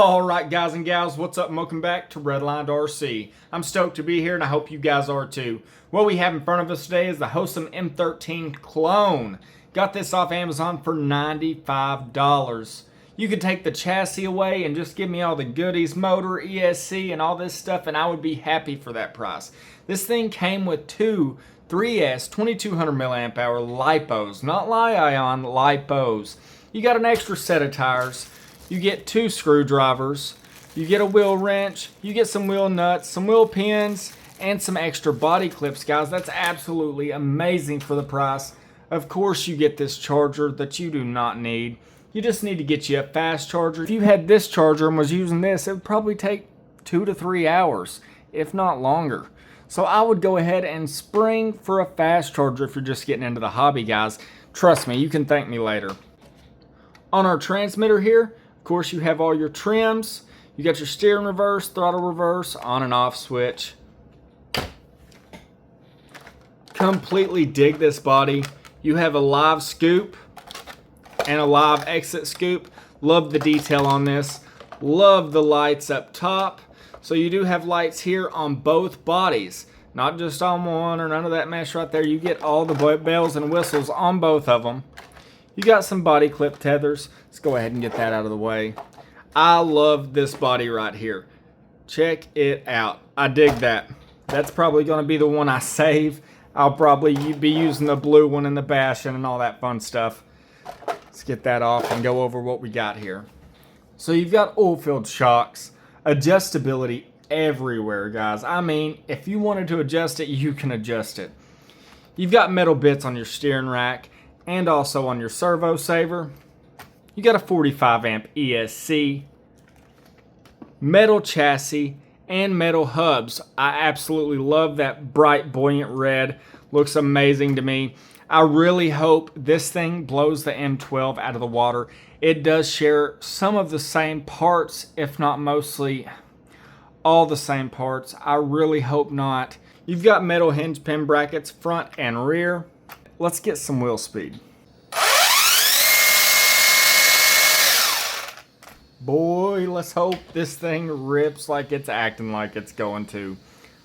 Alright guys and gals, what's up and welcome back to RedlinedRC. I'm stoked to be here and I hope you guys are too. What we have in front of us today is the Hosim M13 clone. Got this off Amazon for $95. You could take the chassis away and just give me all the goodies, motor, ESC, and all this stuff, and I would be happy for that price. This thing came with two 3S 2200 milliamp hour lipos, not Li-ion, lipos. You got an extra set of tires. You get two screwdrivers, you get a wheel wrench, you get some wheel nuts, some wheel pins, and some extra body clips, guys. That's absolutely amazing for the price. Of course, you get this charger that you do not need. You just need to get you a fast charger. If you had this charger and was using this, it would probably take 2 to 3 hours, if not longer. So I would go ahead and spring for a fast charger if you're just getting into the hobby, guys. Trust me, you can thank me later. On our transmitter here, of course, you have all your trims. You got your steering reverse, throttle reverse, on and off switch. Completely dig this body. You have a live scoop and a live exit scoop. Love the detail on this. Love the lights up top. So you do have lights here on both bodies. Not just on one or none of that mesh right there. You get all the bells and whistles on both of them. You got some body clip tethers. Let's go ahead and get that out of the way. I love this body right here. Check it out. I dig that. That's probably going to be the one I save. I'll probably be using the blue one in the bashing and all that fun stuff. Let's get that off and go over what we got here. So you've got oil-filled shocks. Adjustability everywhere, guys. I mean, if you wanted to adjust it, you can adjust it. You've got metal bits on your steering rack and also on your servo saver. You got a 45 amp ESC, metal chassis, and metal hubs. I absolutely love that bright, buoyant red. Looks amazing to me. I really hope this thing blows the M12 out of the water. It does share some of the same parts, if not mostly all the same parts. I really hope not. You've got metal hinge pin brackets front and rear. Let's get some wheel speed. Boy, let's hope this thing rips like it's acting like it's going to.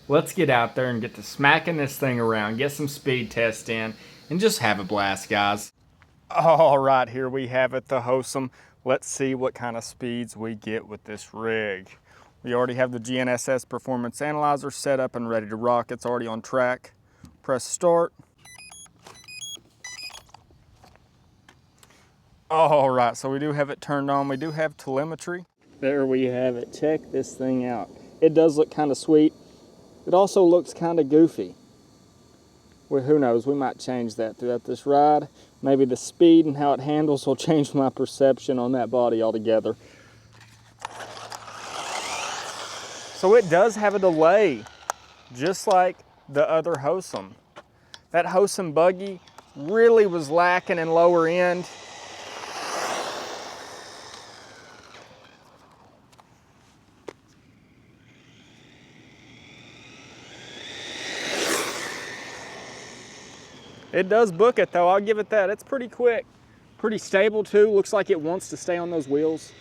Let's get out there and get to smacking this thing around, get some speed tests in, and just have a blast, guys. All right, here we have it, the Hosim. Let's see what kind of speeds we get with this rig. We already have the GNSS Performance Analyzer set up and ready to rock. It's already on track. Press start. All right, so we do have it turned on. We do have telemetry. There we have it. Check this thing out. It does look kind of sweet. It also looks kind of goofy. Well, who knows? We might change that throughout this ride. Maybe the speed and how it handles will change my perception on that body altogether. So it does have a delay, just like the other Hosim. That Hosim buggy really was lacking in lower end. It does book it though, I'll give it that. It's pretty quick, pretty stable too. Looks like it wants to stay on those wheels.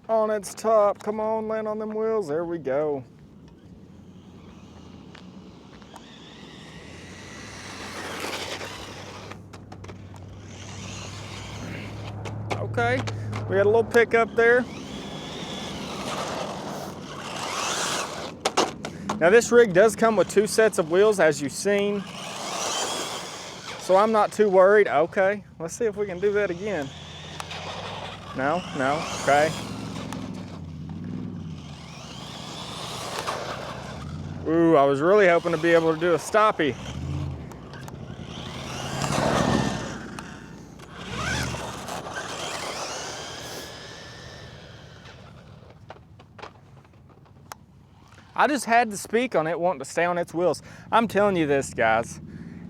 On its top, come on, land on them wheels, there we go. Okay, we got a little pickup there. Now this rig does come with two sets of wheels, as you've seen. So I'm not too worried. Okay, let's see if we can do that again. No, okay. Ooh, I was really hoping to be able to do a stoppie. I just had to speak on it wanting to stay on its wheels. I'm telling you this, guys.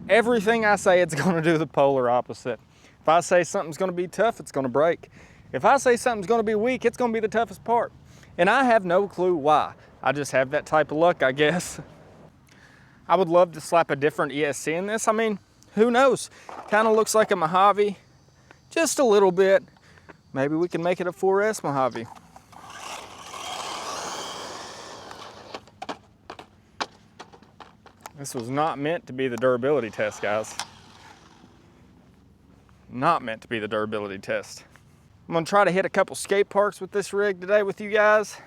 Everything I say, it's gonna do the polar opposite. If I say something's gonna be tough, it's gonna break. If I say something's gonna be weak, it's gonna be the toughest part. And I have no clue why. I just have that type of luck, I guess. I would love to slap a different ESC in this. I mean, who knows? Kind of looks like a Mojave, just a little bit. Maybe we can make it a 4S Mojave. This was not meant to be the durability test, guys. Not meant to be the durability test. I'm gonna try to hit a couple skate parks with this rig today with you guys.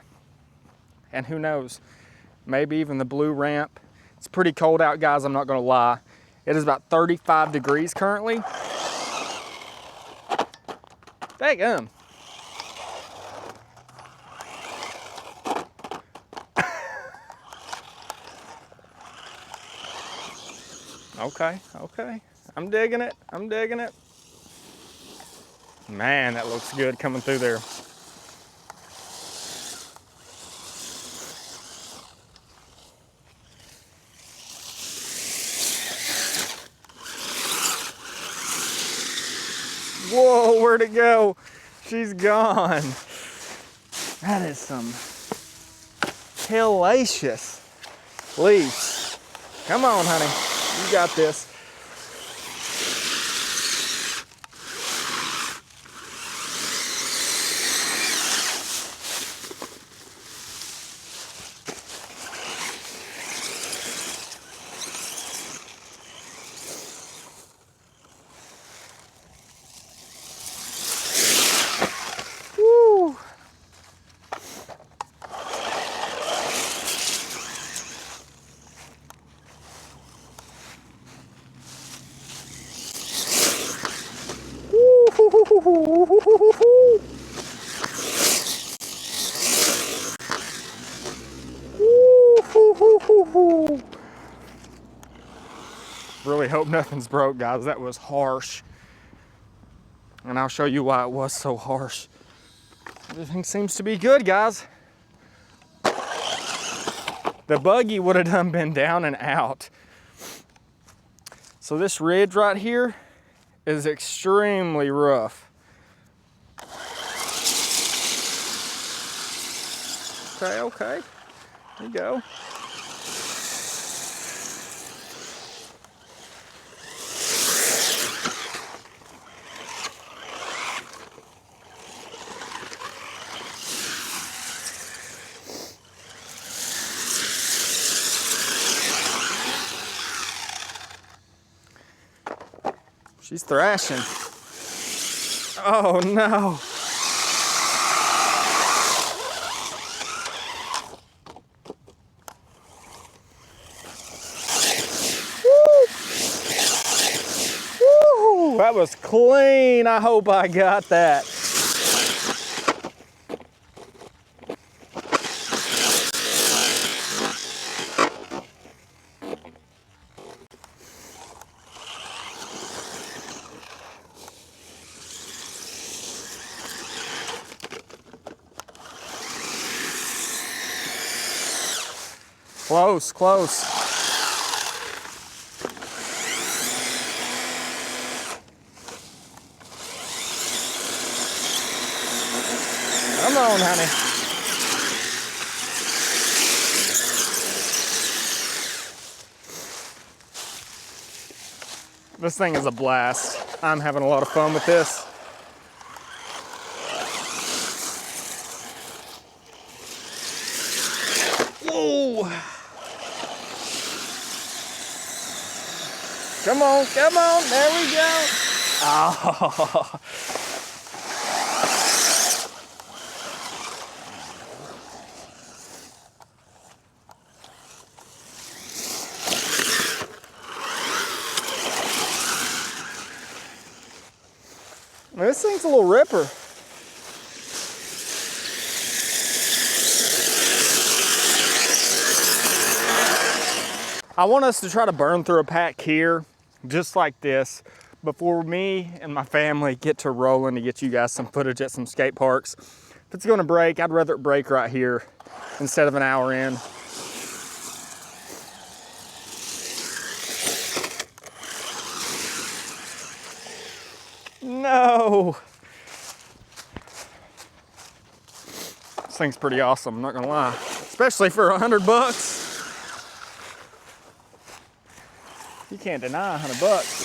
And who knows, maybe even the blue ramp. It's pretty cold out, guys, I'm not gonna lie. It is about 35 degrees currently. Daggum. Okay, okay. I'm digging it, I'm digging it. Man, that looks good coming through there. Whoa, where'd it go? She's gone. That is some hellacious leaves. Come on, honey. You got this. Woo. Really hope nothing's broke, guys. That was harsh. And I'll show you why it was so harsh. Everything seems to be good, guys. The buggy would have done been down and out. So this ridge right here is extremely rough. Okay, okay. There you go. She's thrashing. Oh no. Woo! Woo! That was clean. I hope I got that. Close, close. Come on, honey. This thing is a blast. I'm having a lot of fun with this. Whoa! Come on, come on, there we go. Oh. This thing's a little ripper. I want us to try to burn through a pack here, just like this, before me and my family get to rolling to get you guys some footage at some skate parks. If it's gonna break, I'd rather it break right here instead of an hour in. No! This thing's pretty awesome, I'm not gonna lie. Especially for $100. You can't deny $100.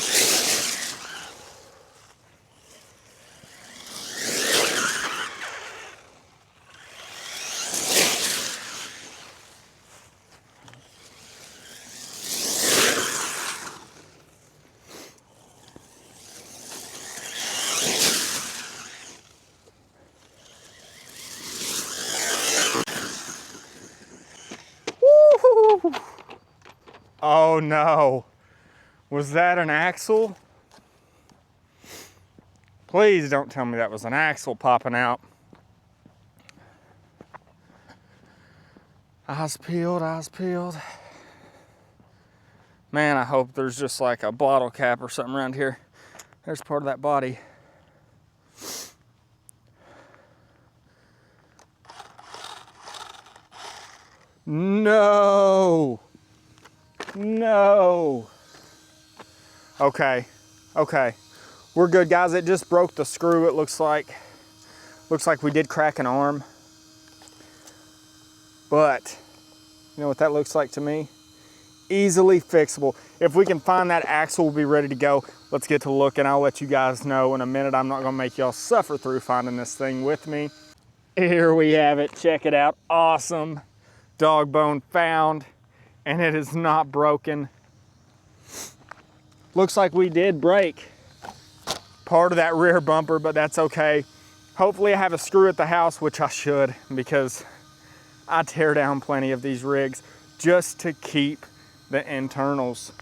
Woo! Oh no. Was that an axle? Please don't tell me that was an axle popping out. Eyes peeled, eyes peeled. Man, I hope there's just like a bottle cap or something around here. There's part of that body. No. No. Okay, okay. We're good, guys. It just broke the screw, it looks like. Looks like we did crack an arm. But, you know what that looks like to me? Easily fixable. If we can find that axle, we'll be ready to go. Let's get to looking. I'll let you guys know in a minute. I'm not gonna make y'all suffer through finding this thing with me. Here we have it, check it out. Awesome. Dog bone found, and it is not broken. Looks like we did break part of that rear bumper, but that's okay. Hopefully I have a screw at the house, which I should, because I tear down plenty of these rigs just to keep the internals.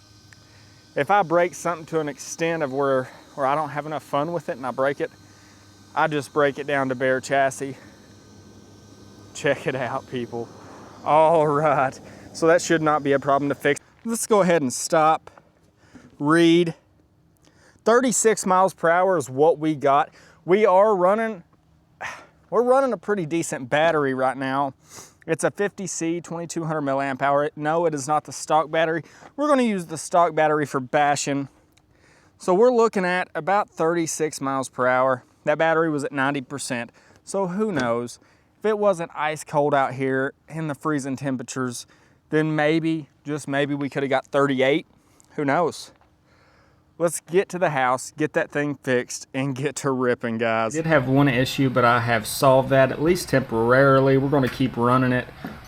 If I break something to an extent of where I don't have enough fun with it and I break it, I just break it down to bare chassis. Check it out, people. All right, so that should not be a problem to fix. Let's go ahead and stop, read. 36 miles per hour is what we got. We're running a pretty decent battery right now. It's a 50C 2200 milliamp hour. No, it is not the stock battery. We're gonna use the stock battery for bashing. So we're looking at about 36 miles per hour. That battery was at 90%. So who knows? If it wasn't ice cold out here in the freezing temperatures, then maybe, just maybe, we could have got 38. Who knows? Let's get to the house, get that thing fixed, and get to ripping, guys. I did have one issue, but I have solved that, at least temporarily. We're going to keep running it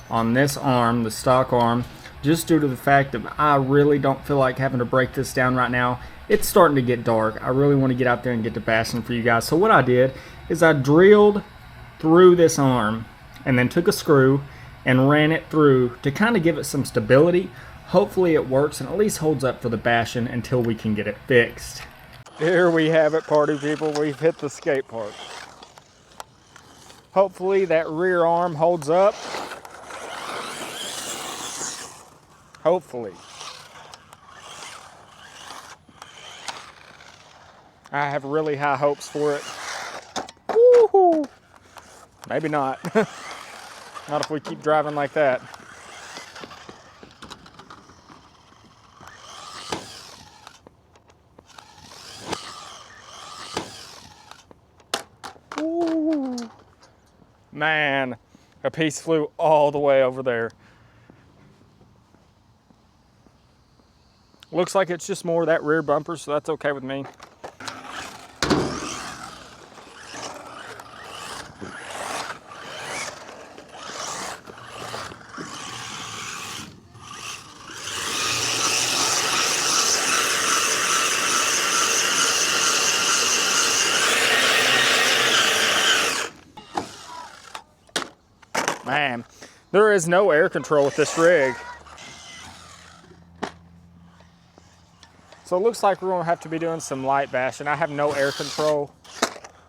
on this arm, the stock arm, just due to the fact that I really don't feel like having to break this down right now. It's starting to get dark. I really want to get out there and get to bashing for you guys. So what I did is I drilled through this arm and then took a screw and ran it through to kind of give it some stability. Hopefully it works and at least holds up for the bashing until we can get it fixed. Here we have it, party people. We've hit the skate park. Hopefully that rear arm holds up. Hopefully. I have really high hopes for it. Woo-hoo. Maybe not. Not if we keep driving like that. Ooh. Man, a piece flew all the way over there. Looks like it's just more of that rear bumper, so that's okay with me. Man, there is no air control with this rig. So it looks like we're gonna have to be doing some light bashing. I have no air control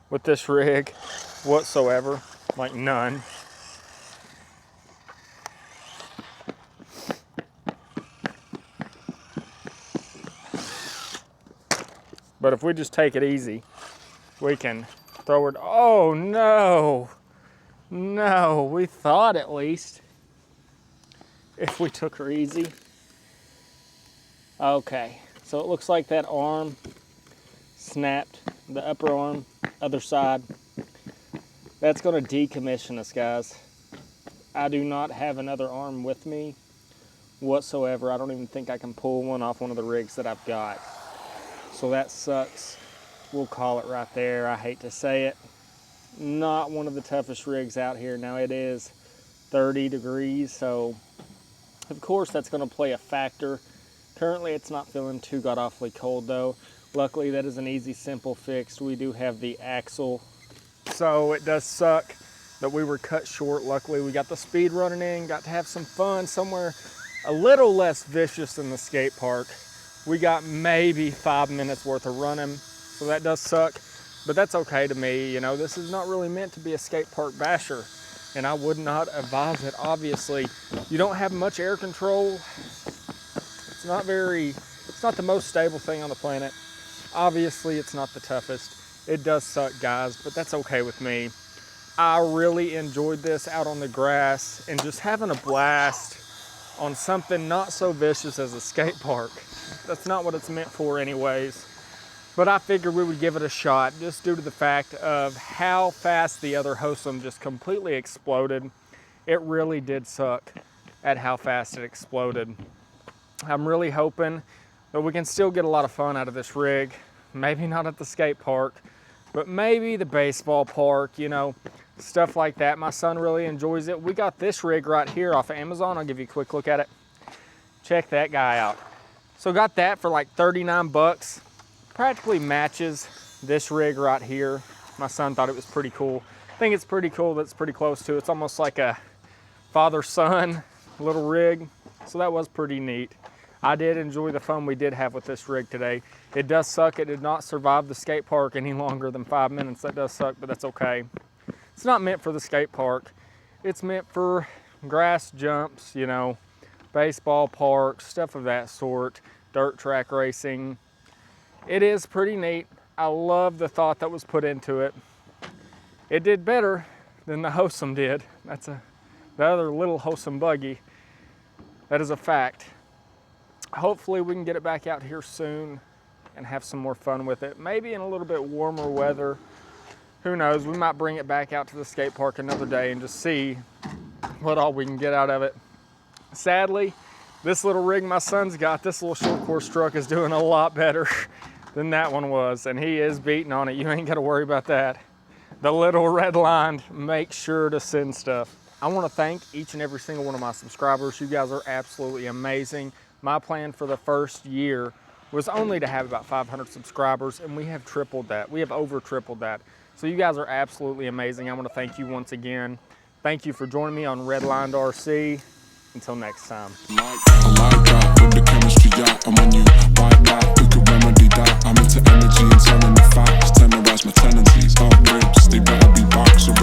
with this rig whatsoever, like none. But if we just take it easy, we can throw it. Oh no, no, we thought at least if we took her easy. Okay, so it looks like that arm snapped, the upper arm, other side. That's gonna decommission us, guys. I do not have another arm with me whatsoever. I don't even think I can pull one off one of the rigs that I've got. So that sucks. We'll call it right there. I hate to say it. Not one of the toughest rigs out here. Now it is 30 degrees, so of course that's gonna play a factor. Currently it's not feeling too god-awfully cold though. Luckily that is an easy, simple fix. We do have the axle. So it does suck that we were cut short. Luckily we got the speed running in, got to have some fun somewhere a little less vicious than the skate park. We got maybe 5 minutes worth of running, so that does suck, but that's okay to me. You know, this is not really meant to be a skate park basher, and I would not advise it. Obviously, you don't have much air control. It's not the most stable thing on the planet. Obviously, it's not the toughest. It does suck, guys, but that's okay with me. I really enjoyed this out on the grass and just having a blast on something not so vicious as a skate park. That's not what it's meant for anyways. But I figured we would give it a shot just due to the fact of how fast the other Hosim just completely exploded. It really did suck at how fast it exploded. I'm really hoping that we can still get a lot of fun out of this rig. Maybe not at the skate park, but maybe the baseball park, you know, stuff like that. My son really enjoys it. We got this rig right here off of Amazon. I'll give you a quick look at it. Check that guy out. So got that for like 39 bucks. Practically matches this rig right here. My son thought it was pretty cool. I think it's pretty cool. That's pretty close to. It's almost like a father-son little rig. So that was pretty neat. I did enjoy the fun we did have with this rig today. It does suck. It did not survive the skate park any longer than 5 minutes. That does suck, but that's okay. It's not meant for the skate park. It's meant for grass jumps, you know, baseball parks, stuff of that sort, dirt track racing. It is pretty neat. I love the thought that was put into it. It did better than the Hosim did. That's the other little Hosim buggy. That is a fact. Hopefully we can get it back out here soon and have some more fun with it. Maybe in a little bit warmer weather. Who knows? We might bring it back out to the skate park another day and just see what all we can get out of it. Sadly, this little rig my son's got, this little short course truck, is doing a lot better than that one was, and he is beating on it. You ain't got to worry about that. The little Redlined, make sure to send stuff. I want to thank each and every single one of my subscribers. You guys are absolutely amazing. My plan for the first year was only to have about 500 subscribers, and we have tripled that. We have over tripled that. So you guys are absolutely amazing. I want to thank you once again. Thank you for joining me on RedlinedRC. Until next time. I'm into energy and telling the facts. Tenderize my tendencies. Ribs, they better be boxed or